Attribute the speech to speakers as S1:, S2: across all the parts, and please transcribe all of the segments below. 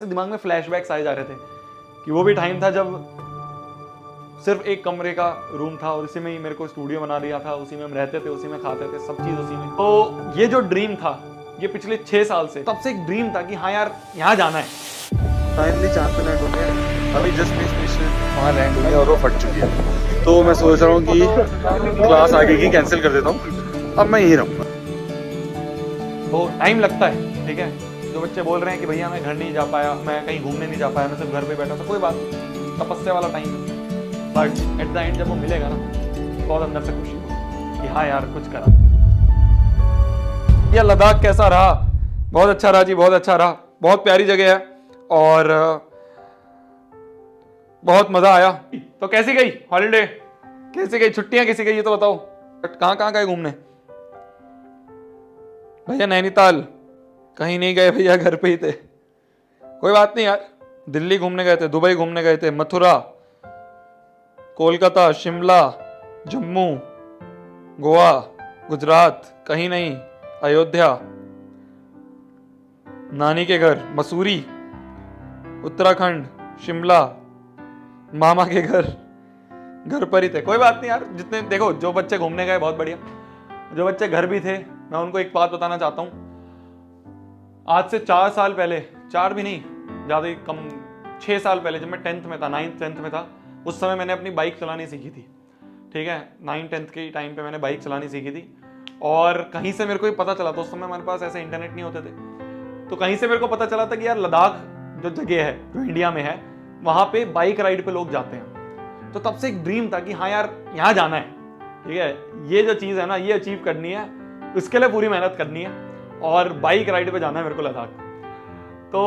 S1: दिमाग में फ्लैशबैक्स आए जा रहे थे कि वो भी टाइम था जब सिर्फ एक कमरे का रूम था और उसी में ही मेरे को स्टूडियो बना दिया था, उसी में हम रहते थे, उसी में खाते थे, सब चीज़ उसी में। तो ये जो ड्रीम था, ये पिछले 6 साल से तब से एक ड्रीम था कि हाँ यार यहाँ जाना है।
S2: फाइनली चांद पे लैंड हो गया। अभी जस्ट मिशन वहाँ लैंड हुई है और वो फट चुकी है। तो मैं सोच रहा हूँ कि क्लास आगे की कैंसिल कर देता हूँ, अब मैं यहीं रहूँगा।
S1: तो टाइम लगता है, ठीक है। जो बच्चे बोल रहे हैं कि भैया मैं घर नहीं जा पाया, मैं कहीं घूमने नहीं जा पाया, मैं सिर्फ घर पे बैठा था, कोई बात नहीं, तपस्या वाला टाइम है। बट एट द एंड जब वो मिलेगा ना, बहुत अंदर से खुशी होगी कि हाँ यार कुछ करा। यह लद्दाख कैसा रहा? बहुत अच्छा रहा जी, बहुत अच्छा रहा, बहुत प्यारी जगह है और बहुत मजा आया। तो कैसी गई हॉलीडे, कैसी गई छुट्टियां, कैसी गई ये तो बताओ। कहाँ कहाँ गए घूमने? भैया नैनीताल कहीं नहीं गए भैया, घर पे ही थे। कोई बात नहीं यार, दिल्ली घूमने गए थे, दुबई घूमने गए थे, मथुरा, कोलकाता, शिमला, जम्मू, गोवा, गुजरात, कहीं नहीं, अयोध्या, नानी के घर, मसूरी, उत्तराखंड, शिमला, मामा के घर पर ही थे। कोई बात नहीं यार, जितने देखो जो बच्चे घूमने गए बहुत बढ़िया, जो बच्चे घर भी थे मैं उनको एक बात बताना चाहता हूँ। आज से 4 साल पहले, 4 भी नहीं, ज़्यादा ही कम, 6 साल पहले जब मैं 10th में था, 9th 10th में था, उस समय मैंने अपनी बाइक चलानी सीखी थी, ठीक है। 9th 10th के टाइम पे मैंने बाइक चलानी सीखी थी और कहीं से मेरे को ये पता चला था, उस समय हमारे पास ऐसे इंटरनेट नहीं होते थे, तो कहीं से मेरे को पता चला था कि यार लद्दाख जो जगह है, जो इंडिया में है, वहाँ पे बाइक राइड पे लोग जाते हैं। तो तब से एक ड्रीम था कि हाँ यार यहाँ जाना है, ठीक है। ये जो चीज़ है ना, ये अचीव करनी है, इसके लिए पूरी मेहनत करनी है और बाइक राइड पे जाना है मेरे को लद्दाख। तो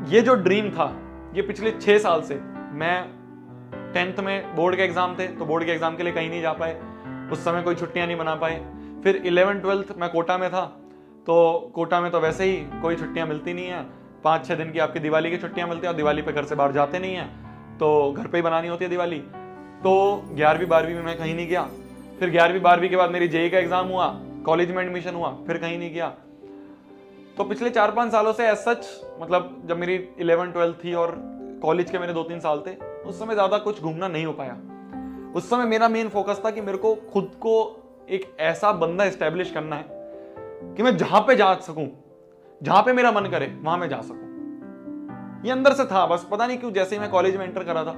S1: ये जो ड्रीम था, ये पिछले 6 साल से, मैं 10th में बोर्ड के एग्जाम थे तो बोर्ड के एग्जाम के लिए कहीं नहीं जा पाए, उस समय कोई छुट्टियां नहीं बना पाए। फिर 11th 12th मैं कोटा में था, तो कोटा में तो वैसे ही कोई छुट्टियां मिलती नहीं है, 5-6 दिन की आपकी दिवाली की छुट्टियां मिलती हैं और दिवाली पे घर से बाहर जाते नहीं हैं, तो घर पे ही बनानी होती है दिवाली। तो 11वीं 12वीं में मैं कहीं नहीं गया। फिर 11वीं 12वीं के बाद मेरी जेईई का एग्जाम हुआ, कॉलेज में एडमिशन हुआ, फिर कहीं नहीं गया। तो पिछले 4-5 सालों से एज सच, मतलब जब मेरी 11th 12th थी और कॉलेज के मेरे 2-3 साल थे, उस समय ज़्यादा कुछ घूमना नहीं हो पाया। उस समय मेरा मेन फोकस था कि मेरे को खुद को एक ऐसा बंदा एस्टेब्लिश करना है कि मैं जहां पे जा सकूं, जहां पे मेरा मन करे वहां मैं जा सकूं। ये अंदर से था, बस पता नहीं क्यों जैसे ही मैं कॉलेज में एंटर करा था,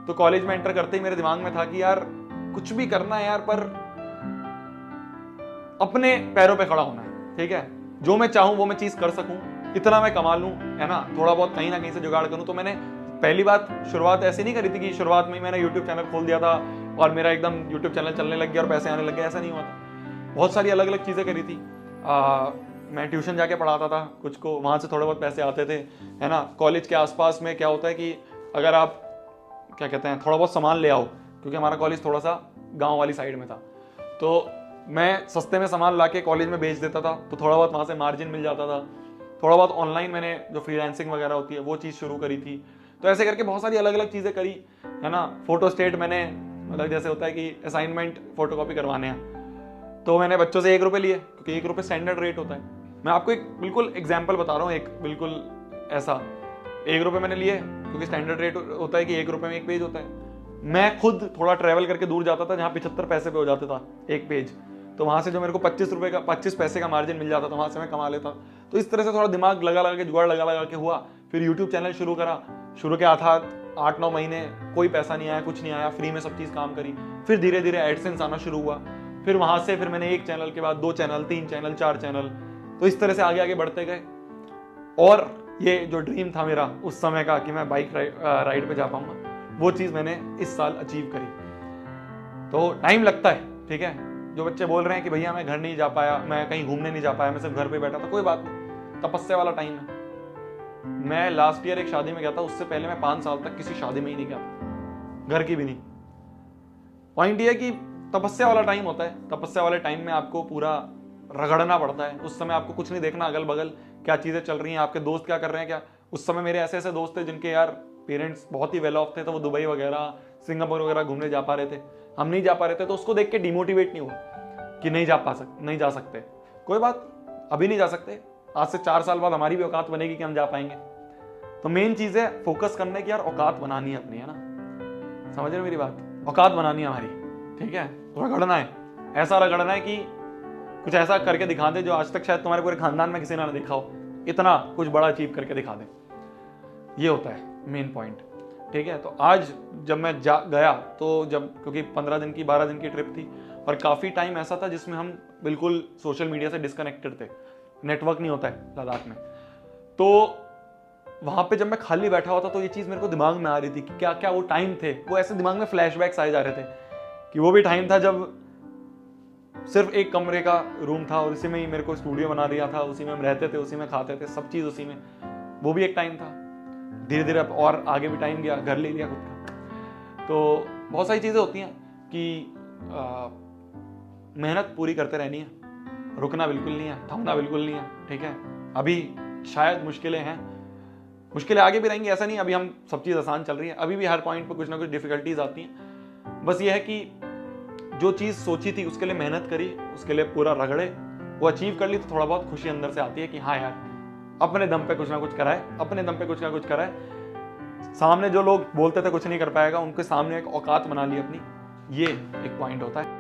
S1: तो कॉलेज में एंटर करते ही मेरे दिमाग में था कि यार कुछ भी करना है यार, पर अपने पैरों पे खड़ा होना है, ठीक है। जो मैं चाहूं वो मैं चीज कर सकूं, इतना मैं कमा लूं, है ना, थोड़ा बहुत कहीं ना कहीं से जुगाड़ करूं। तो मैंने पहली बात शुरुआत ऐसी नहीं करी थी कि शुरुआत में ही मैंने यूट्यूब चैनल खोल दिया था और मेरा एकदम यूट्यूब चैनल चलने लग गया और पैसे आने लग गए, ऐसा नहीं हुआ था। बहुत सारी अलग अलग चीज़ें करी थी। मैं ट्यूशन जाके पढ़ाता था कुछ को, वहाँ से थोड़े बहुत पैसे आते थे, है ना। कॉलेज के आसपास में क्या होता है कि अगर आप क्या कहते हैं थोड़ा बहुत सामान ले आओ, क्योंकि हमारा कॉलेज थोड़ा सा गाँव वाली साइड में था, तो मैं सस्ते में सामान ला के कॉलेज में बेच देता था, तो थोड़ा बहुत वहाँ से मार्जिन मिल जाता था। थोड़ा बहुत ऑनलाइन मैंने जो फ्रीलांसिंग वगैरह होती है वो चीज़ शुरू करी थी। तो ऐसे करके बहुत सारी अलग अलग चीज़ें करी, है ना। फोटो स्टेट मैंने, मतलब जैसे होता है कि असाइनमेंट फोटोकॉपी करवाने हैं, तो मैंने बच्चों से 1 रुपये लिए, क्योंकि 1 रुपये स्टैंडर्ड रेट होता है। मैं आपको एक बिल्कुल एग्जाम्पल बता रहा हूँ, एक बिल्कुल ऐसा 1 रुपये मैंने लिए, क्योंकि स्टैंडर्ड रेट होता है कि 1 रुपये में 1 पेज होता है। मैं खुद थोड़ा ट्रैवल करके दूर जाता था, जहाँ 75 पैसे पे हो जाता था 1 पेज, तो वहाँ से जो मेरे को 25 पैसे का मार्जिन मिल जाता था, वहाँ से मैं कमा लेता। तो इस तरह से थोड़ा दिमाग लगा लगा के, जुगाड़ लगा लगा के हुआ। फिर यूट्यूब चैनल शुरू करा, शुरू के था 8-9 महीने कोई पैसा नहीं आया, कुछ नहीं आया, फ्री में सब चीज़ काम करी। फिर धीरे धीरे एडसेंस आना शुरू हुआ, फिर वहाँ से फिर मैंने 1 चैनल के बाद 2 चैनल, 3 चैनल, 4 चैनल, तो इस तरह से आगे आगे बढ़ते गए। और ये जो ड्रीम था मेरा उस समय का कि मैं बाइक राइड पे जा पाऊंगा, वो चीज़ मैंने इस साल अचीव करी। तो टाइम लगता है, ठीक है। जो बच्चे बोल रहे हैं कि भैया मैं घर नहीं जा पाया, मैं कहीं घूमने नहीं जा पाया, मैं सिर्फ घर पे बैठा था, कोई बात नहीं, तपस्या वाला टाइम है। मैं लास्ट ईयर एक शादी में गया था, उससे पहले मैं 5 साल तक किसी शादी में ही नहीं गया था, घर की भी नहीं। पॉइंट ये है कि तपस्या वाला टाइम होता है, तपस्या वाले टाइम में आपको पूरा रगड़ना पड़ता है। उस समय आपको कुछ नहीं देखना अगल बगल क्या चीज़ें चल रही हैं, आपके दोस्त क्या कर रहे हैं क्या। उस समय मेरे ऐसे ऐसे दोस्त थे जिनके यार पेरेंट्स बहुत ही वेल ऑफ थे, तो वो दुबई वगैरह, सिंगापुर वगैरह घूमने जा पा रहे थे, हम नहीं जा पा रहे थे। तो उसको देख के डिमोटिवेट नहीं हुआ कि नहीं जा सकते। कोई बात, अभी नहीं जा सकते, आज से 4 साल बाद हमारी भी औकात बनेगी कि हम जा पाएंगे। तो मेन चीज है फोकस करने की, यार औकात बनानी है अपनी, है ना, समझ रहे हो मेरी बात, औकात बनानी है हमारी, ठीक है, रगड़ना है, ऐसा रगड़ना है कि कुछ ऐसा करके दिखा दे जो आज तक शायद तुम्हारे पूरे खानदान में किसी ने ना देखा हो, इतना कुछ बड़ा अचीव करके दिखा दे, ये होता है मेन पॉइंट, ठीक है। तो आज जब मैं गया तो क्योंकि 15 दिन की 12 दिन की ट्रिप थी और काफ़ी टाइम ऐसा था जिसमें हम बिल्कुल सोशल मीडिया से डिस्कनेक्टेड थे, नेटवर्क नहीं होता है लद्दाख में, तो वहाँ पे जब मैं खाली बैठा हुआ था तो ये चीज़ मेरे को दिमाग में आ रही थी कि क्या क्या वो टाइम थे, वो ऐसे दिमाग में फ्लैशबैक्स आए जा रहे थे कि वो भी टाइम था जब सिर्फ एक कमरे का रूम था और उसी में ही मेरे को स्टूडियो बना दिया था, उसी में हम रहते थे, उसी में खाते थे, सब चीज़ उसी में, वो भी एक टाइम था। धीरे धीरे अब और आगे भी टाइम गया, घर ले लिया खुद का। तो बहुत सारी चीज़ें होती हैं कि मेहनत पूरी करते रहनी है, रुकना बिल्कुल नहीं है, थमना बिल्कुल नहीं है, ठीक है। अभी शायद मुश्किलें हैं, मुश्किलें आगे भी रहेंगी, ऐसा नहीं अभी हम सब चीज़ आसान चल रही है, अभी भी हर पॉइंट पर कुछ ना कुछ डिफिकल्टीज आती हैं। बस ये है कि जो चीज़ सोची थी उसके लिए मेहनत करी, उसके लिए पूरा रगड़े, वो अचीव कर ली तो थोड़ा बहुत खुशी अंदर से आती है कि हाँ यार अपने दम पे कुछ ना कुछ करा है, अपने दम पे कुछ ना कुछ करा है। सामने जो लोग बोलते थे कुछ नहीं कर पाएगा, उनके सामने एक औकात बना ली अपनी, ये एक पॉइंट होता है।